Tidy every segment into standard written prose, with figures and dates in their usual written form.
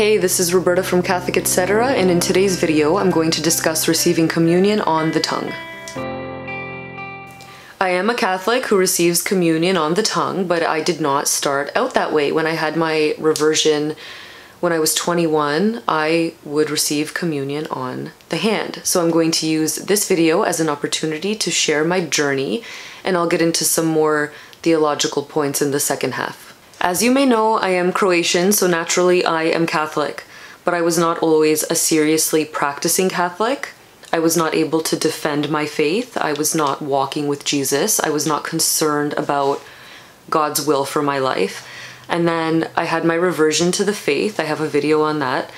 Hey, this is Roberta from Catholic Etc., and in today's video I'm going to discuss receiving communion on the tongue. I am a Catholic who receives communion on the tongue, but I did not start out that way. When I had my reversion when I was 21, I would receive communion on the hand. So I'm going to use this video as an opportunity to share my journey, and I'll get into some more theological points in the second half. As you may know, I am Croatian, so naturally I am Catholic, but I was not always a seriously practicing Catholic. I was not able to defend my faith. I was not walking with Jesus. I was not concerned about God's will for my life. And then I had my reversion to the faith. I have a video on that.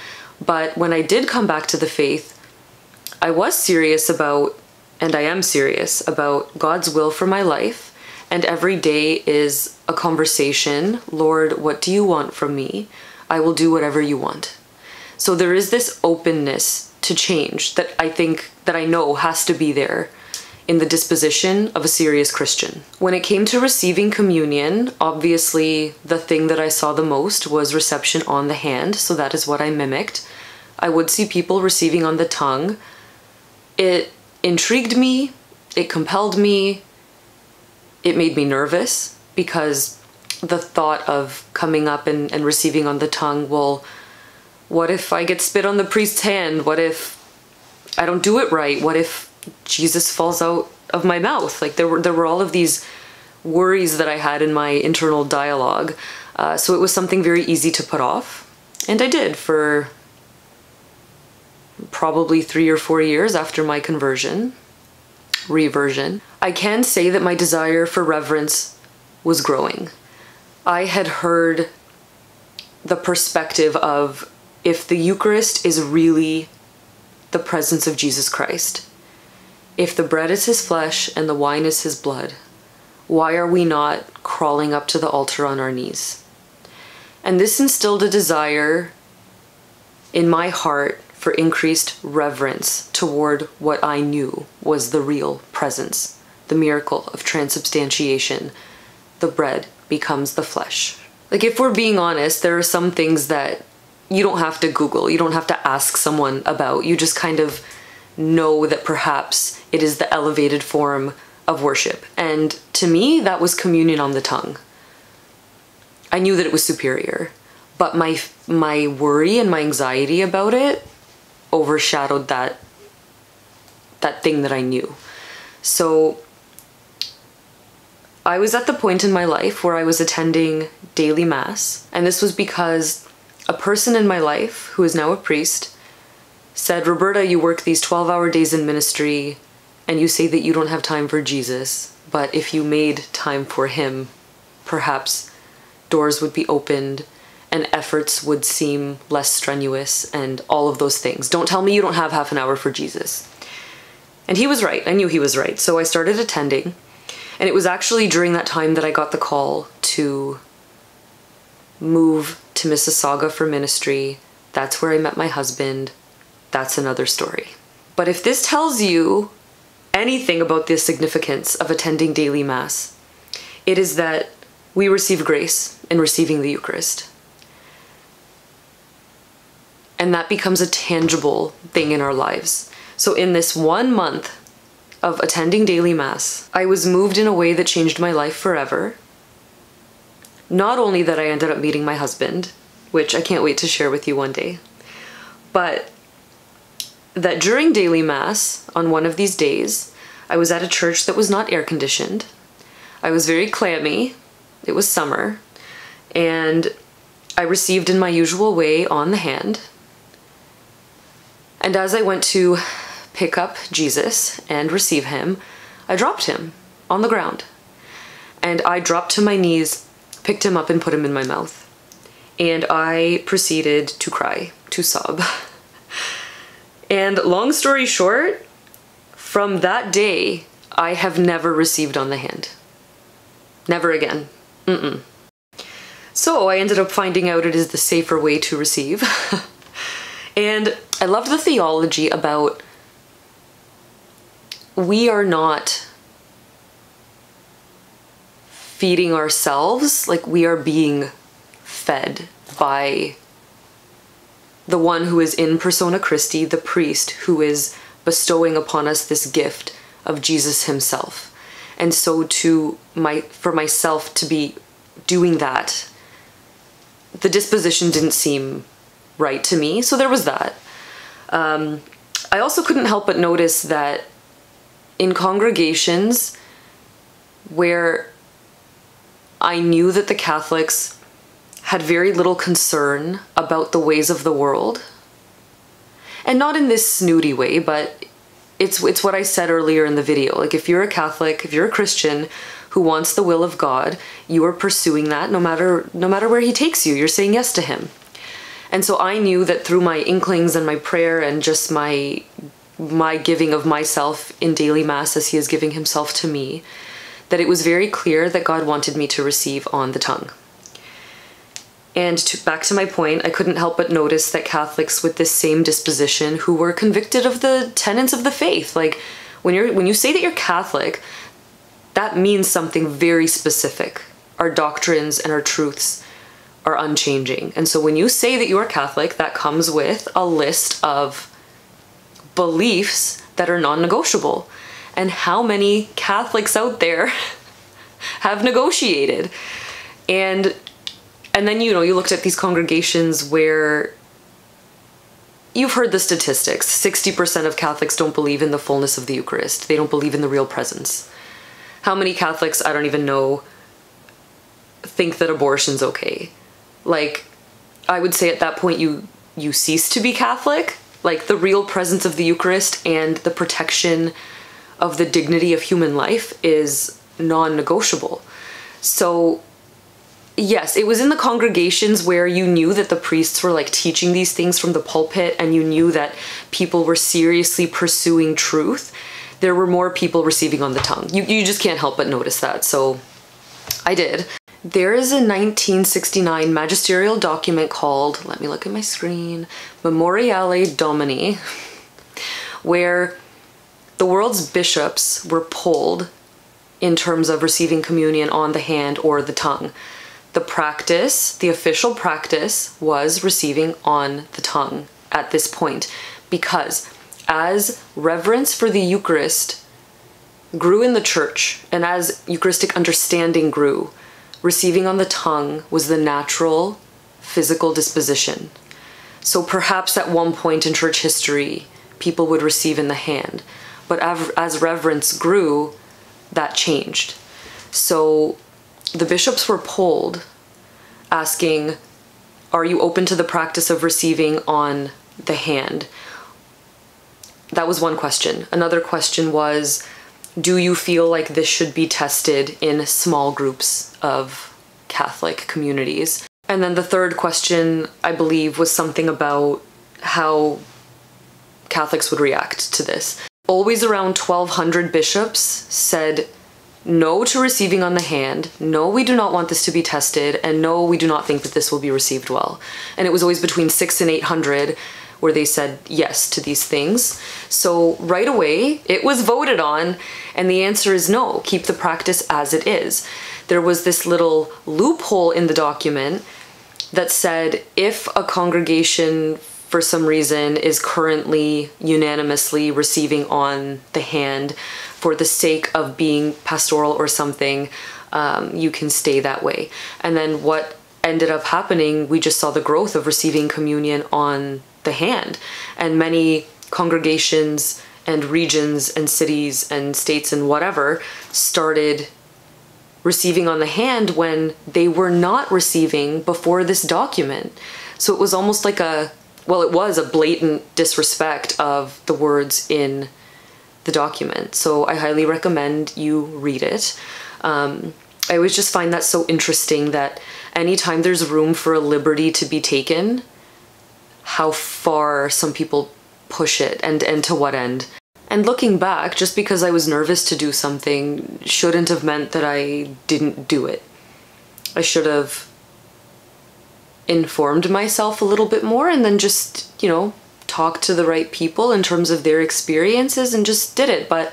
But when I did come back to the faith, I was serious about, and I am serious about, God's will for my life. And every day is a conversation. Lord, what do you want from me? I will do whatever you want. So there is this openness to change that I know has to be there in the disposition of a serious Christian. When it came to receiving communion, obviously the thing that I saw the most was reception on the hand, so that is what I mimicked. I would see people receiving on the tongue. It intrigued me, it compelled me, it made me nervous, because the thought of coming up and receiving on the tongue, well, what if I get spit on the priest's hand? What if I don't do it right? What if Jesus falls out of my mouth? Like there were all of these worries that I had in my internal dialogue. So it was something very easy to put off. And I did for probably 3 or 4 years after my reversion. I can say that my desire for reverence was growing. I had heard the perspective of, if the Eucharist is really the presence of Jesus Christ, if the bread is his flesh and the wine is his blood, why are we not crawling up to the altar on our knees? And this instilled a desire in my heart for increased reverence toward what I knew was the real presence, the miracle of transubstantiation. The bread becomes the flesh. Like, if we're being honest, there are some things that you don't have to Google, you don't have to ask someone about. You just kind of know that perhaps it is the elevated form of worship. And to me, that was communion on the tongue. I knew that it was superior, but my worry and my anxiety about it overshadowed that thing that I knew. So I was at the point in my life where I was attending daily mass, and this was because a person in my life, who is now a priest, said, Roberta, you work these 12-hour days in ministry and you say that you don't have time for Jesus, but if you made time for him, perhaps doors would be opened and efforts would seem less strenuous and all of those things. Don't tell me you don't have half an hour for Jesus. And he was right. I knew he was right. So I started attending. And it was actually during that time that I got the call to move to Mississauga for ministry. That's where I met my husband. That's another story. But if this tells you anything about the significance of attending daily mass, it is that we receive grace in receiving the Eucharist. And that becomes a tangible thing in our lives. So in this 1 month of attending daily mass, I was moved in a way that changed my life forever. Not only that I ended up meeting my husband, which I can't wait to share with you one day, but that during daily mass, on one of these days, I was at a church that was not air conditioned. I was very clammy. It was summer. And I received in my usual way on the hand. And as I went to pick up Jesus and receive him, I dropped him on the ground. And I dropped to my knees, picked him up and put him in my mouth. And I proceeded to cry, to sob. And long story short, from that day, I have never received on the hand. Never again. So I ended up finding out it is the safer way to receive. And I loved the theology about we are not feeding ourselves, like we are being fed by the one who is in persona Christi, the priest who is bestowing upon us this gift of Jesus himself. And so for myself to be doing that, the disposition didn't seem right to me. So there was that. I also couldn't help but notice that in congregations where I knew that the Catholics had very little concern about the ways of the world, and not in this snooty way, but it's what I said earlier in the video. Like, if you're a Catholic, if you're a Christian who wants the will of God, you are pursuing that no matter where he takes you. You're saying yes to him. And so I knew that through my inklings and my prayer and just my giving of myself in daily mass as he is giving himself to me, that it was very clear that God wanted me to receive on the tongue. And back to my point, I couldn't help but notice that Catholics with this same disposition who were convicted of the tenets of the faith, like when you say that you're Catholic, that means something very specific. Our doctrines and our truths are unchanging. And so when you say that you are Catholic, that comes with a list of beliefs that are non-negotiable. And how many Catholics out there have negotiated? And then, you looked at these congregations where you've heard the statistics. 60% of Catholics don't believe in the fullness of the Eucharist. They don't believe in the real presence. How many Catholics, I don't even know, think that abortion's okay? Like, I would say at that point you cease to be Catholic. Like, the real presence of the Eucharist and the protection of the dignity of human life is non-negotiable. So yes, it was in the congregations where you knew that the priests were like teaching these things from the pulpit, and you knew that people were seriously pursuing truth. There were more people receiving on the tongue. You just can't help but notice that. So I did. There is a 1969 magisterial document called, let me look at my screen, Memoriale Domini, where the world's bishops were polled in terms of receiving communion on the hand or the tongue. The practice, the official practice, was receiving on the tongue at this point, because as reverence for the Eucharist grew in the church and as Eucharistic understanding grew, receiving on the tongue was the natural physical disposition. So perhaps at one point in church history, people would receive in the hand, but as reverence grew, that changed. So the bishops were polled asking, are you open to the practice of receiving on the hand? That was one question. Another question was, do you feel like this should be tested in small groups of Catholic communities? And then the third question, I believe, was something about how Catholics would react to this. Always around 1,200 bishops said no to receiving on the hand, no, we do not want this to be tested, and no, we do not think that this will be received well. And it was always between 600 and 800 where they said yes to these things. So right away, it was voted on, and the answer is no, keep the practice as it is. There was this little loophole in the document that said if a congregation for some reason is currently unanimously receiving on the hand for the sake of being pastoral or something, you can stay that way. And then what ended up happening, we just saw the growth of receiving communion on the hand, and many congregations and regions and cities and states and whatever started receiving on the hand when they were not receiving before this document. So it was almost like it was a blatant disrespect of the words in the document. So I highly recommend you read it. I always just find that so interesting that anytime there's room for a liberty to be taken, how far some people push it and to what end. And looking back, just because I was nervous to do something shouldn't have meant that I didn't do it. I should have informed myself a little bit more and then just, talked to the right people in terms of their experiences and just did it. But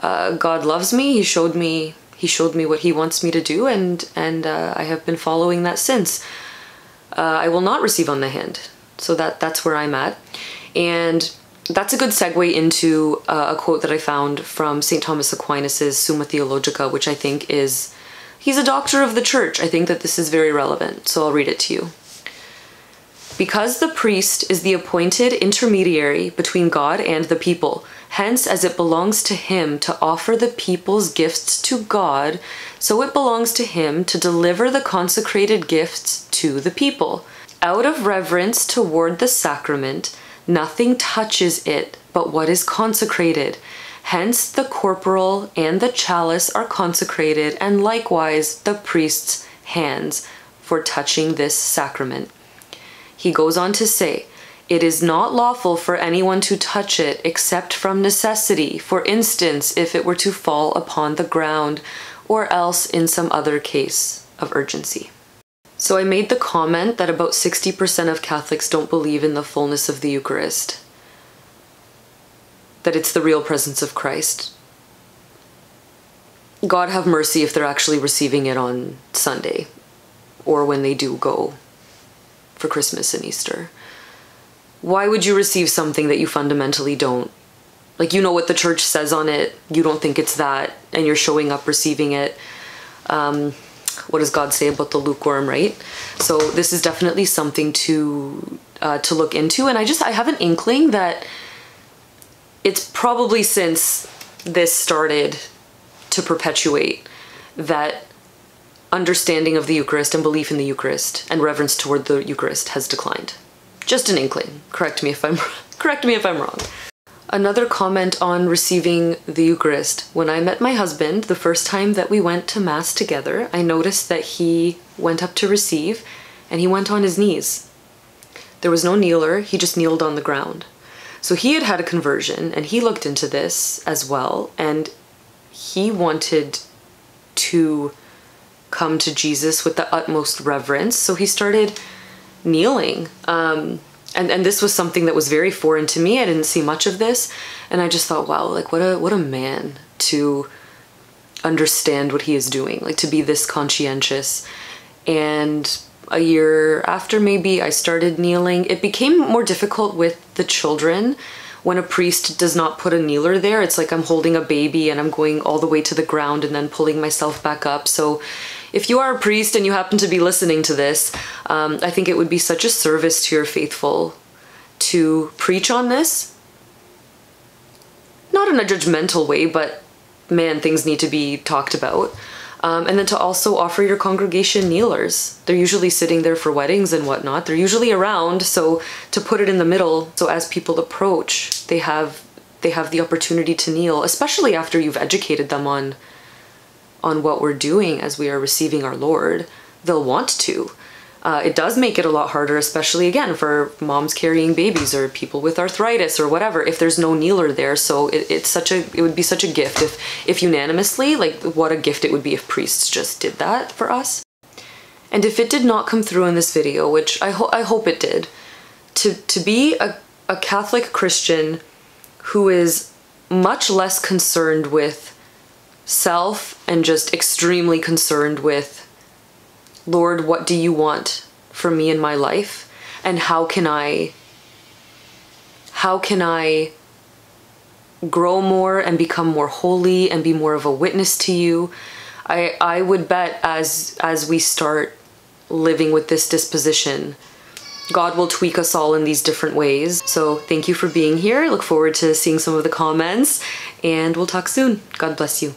God loves me. He showed me what he wants me to do, and I have been following that since. I will not receive on the hand. So that's where I'm at. And that's a good segue into a quote that I found from St. Thomas Aquinas' Summa Theologica, which I think is, he's a doctor of the church. I think that this is very relevant, so I'll read it to you. Because the priest is the appointed intermediary between God and the people, hence as it belongs to him to offer the people's gifts to God, so it belongs to him to deliver the consecrated gifts to the people. Out of reverence toward the sacrament, nothing touches it but what is consecrated. Hence the corporal and the chalice are consecrated, and likewise the priest's hands for touching this sacrament. He goes on to say, it is not lawful for anyone to touch it except from necessity, for instance, if it were to fall upon the ground, or else in some other case of urgency. So I made the comment that about 60% of Catholics don't believe in the fullness of the Eucharist, that it's the real presence of Christ. God have mercy if they're actually receiving it on Sunday, or when they do go for Christmas and Easter. Why would you receive something that you fundamentally don't? Like, you know what the church says on it, you don't think it's that, and you're showing up receiving it. What does God say about the lukewarm, right? So this is definitely something to look into, and I have an inkling that it's probably since this started to perpetuate that understanding of the Eucharist and belief in the Eucharist and reverence toward the Eucharist has declined. Just an inkling. Correct me if I'm wrong. Another comment on receiving the Eucharist. When I met my husband, the first time that we went to Mass together, I noticed that he went up to receive and he went on his knees. There was no kneeler, he just kneeled on the ground. So he had had a conversion and he looked into this as well, and he wanted to come to Jesus with the utmost reverence. So he started kneeling. And this was something that was very foreign to me. I didn't see much of this. And I just thought, wow, like what a man to understand what he is doing, like to be this conscientious. And a year after maybe I started kneeling. It became more difficult with the children. When a priest does not put a kneeler there, it's like I'm holding a baby and I'm going all the way to the ground and then pulling myself back up. So if you are a priest and you happen to be listening to this, I think it would be such a service to your faithful to preach on this. Not in a judgmental way, but man, things need to be talked about. And then to also offer your congregation kneelers. They're usually sitting there for weddings and whatnot. They're usually around, so to put it in the middle, so as people approach, they have the opportunity to kneel, especially after you've educated them on what we're doing as we are receiving our Lord. They'll want to. It does make it a lot harder, especially again for moms carrying babies or people with arthritis or whatever, if there's no kneeler there. So it would be such a gift if unanimously, like what a gift it would be if priests just did that for us. And if it did not come through in this video, which I hope it did, to be a Catholic Christian who is much less concerned with self and just extremely concerned with, Lord, what do you want for me in my life? And how can I grow more and become more holy and be more of a witness to you? I would bet as we start living with this disposition, God will tweak us all in these different ways. So thank you for being here. I look forward to seeing some of the comments, and we'll talk soon. God bless you.